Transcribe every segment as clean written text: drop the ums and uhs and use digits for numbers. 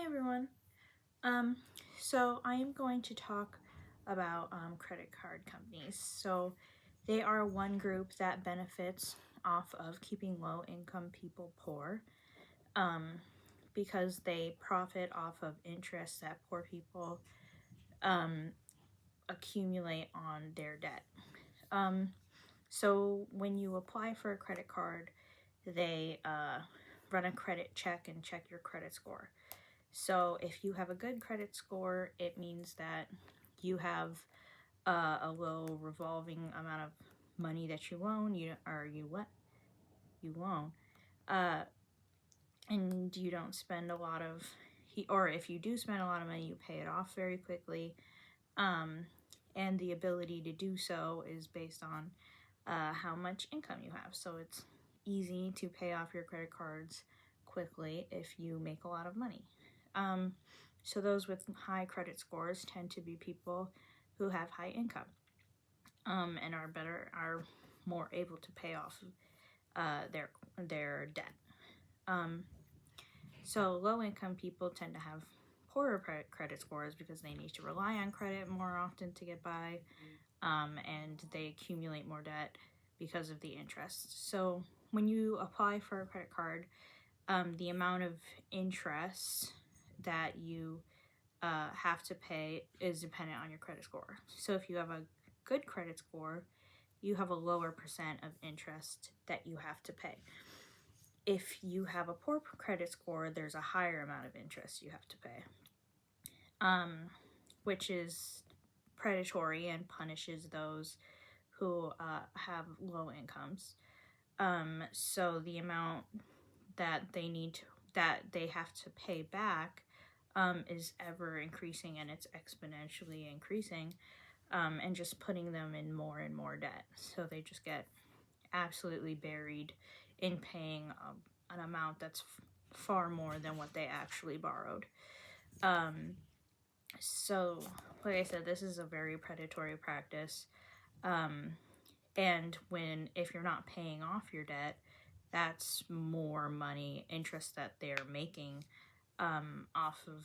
everyone. Um, so I am going to talk about credit card companies. So they are one group that benefits off of keeping low income people poor because they profit off of interest that poor people um, accumulate on their debt. So when you apply for a credit card, they run a credit check and check your credit score. So if you have a good credit score, it means that you have a low revolving amount of money that you loan. You loan, uh, and you don't spend a lot of, or if you do spend a lot of money, you pay it off very quickly. And the ability to do so is based on how much income you have. So it's easy to pay off your credit cards quickly if you make a lot of money. So those with high credit scores tend to be people who have high income and are more able to pay off their debt. So low income people tend to have poorer credit scores because they need to rely on credit more often to get by, and they accumulate more debt because of the interest. So when you apply for a credit card, the amount of interest that you have to pay is dependent on your credit score. So if you have a good credit score, you have a lower percent of interest that you have to pay. If you have a poor credit score, there's a higher amount of interest you have to pay, which is predatory and punishes those who have low incomes. So the amount that they have to pay back is ever increasing, and it's exponentially increasing, and just putting them in more and more debt. So they just get absolutely buried in paying an amount that's far more than what they actually borrowed. So, like I said, this is a very predatory practice. And if you're not paying off your debt, that's more money, interest that they're making off of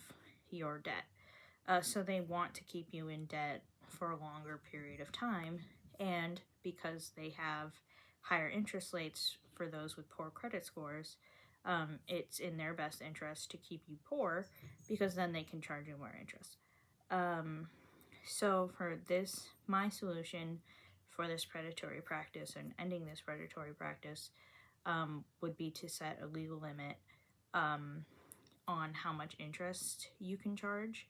your debt. So they want to keep you in debt for a longer period of time. And because they have higher interest rates for those with poor credit scores, it's in their best interest to keep you poor because then they can charge you more interest. So for this, my solution for this predatory practice and ending this predatory practice would be to set a legal limit on how much interest you can charge,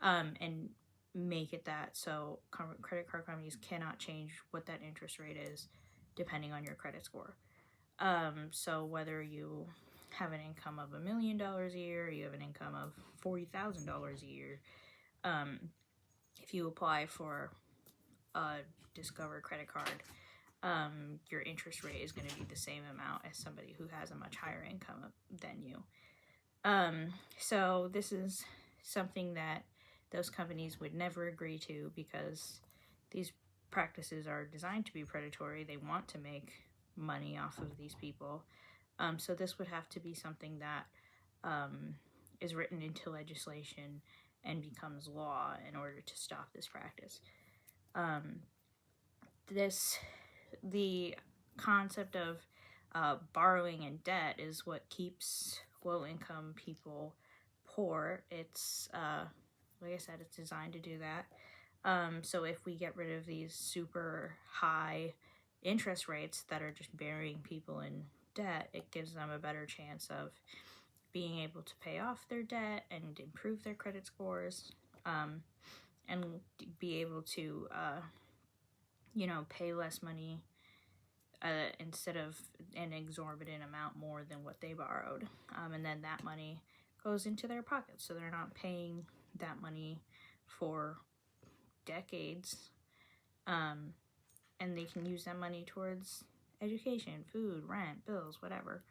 and make it that so credit card companies cannot change what that interest rate is depending on your credit score. So whether you have an income of $1 million a year, you have an income of $40,000 a year, if you apply for a Discover credit card, your interest rate is going to be the same amount as somebody who has a much higher income than you. So this is something that those companies would never agree to because these practices are designed to be predatory. They want to make money off of these people. So this would have to be something that is written into legislation and becomes law in order to stop this practice. The concept of borrowing and debt is what keeps low-income people poor. It's like I said, it's designed to do that. So if we get rid of these super high interest rates that are just burying people in debt, it gives them a better chance of being able to pay off their debt and improve their credit scores, and be able to pay less money instead of an exorbitant amount more than what they borrowed. And then that money goes into their pockets, so they're not paying that money for decades, and they can use that money towards education, food, rent, bills, whatever,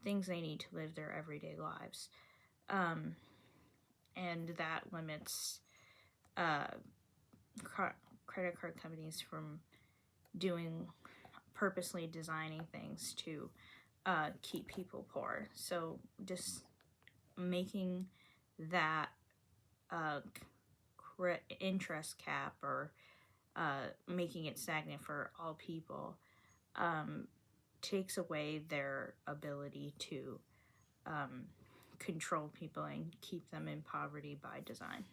things they need to live their everyday lives. And that limits credit card companies from purposely designing things to keep people poor. So just making that interest cap, or making it stagnant for all people, takes away their ability to control people and keep them in poverty by design.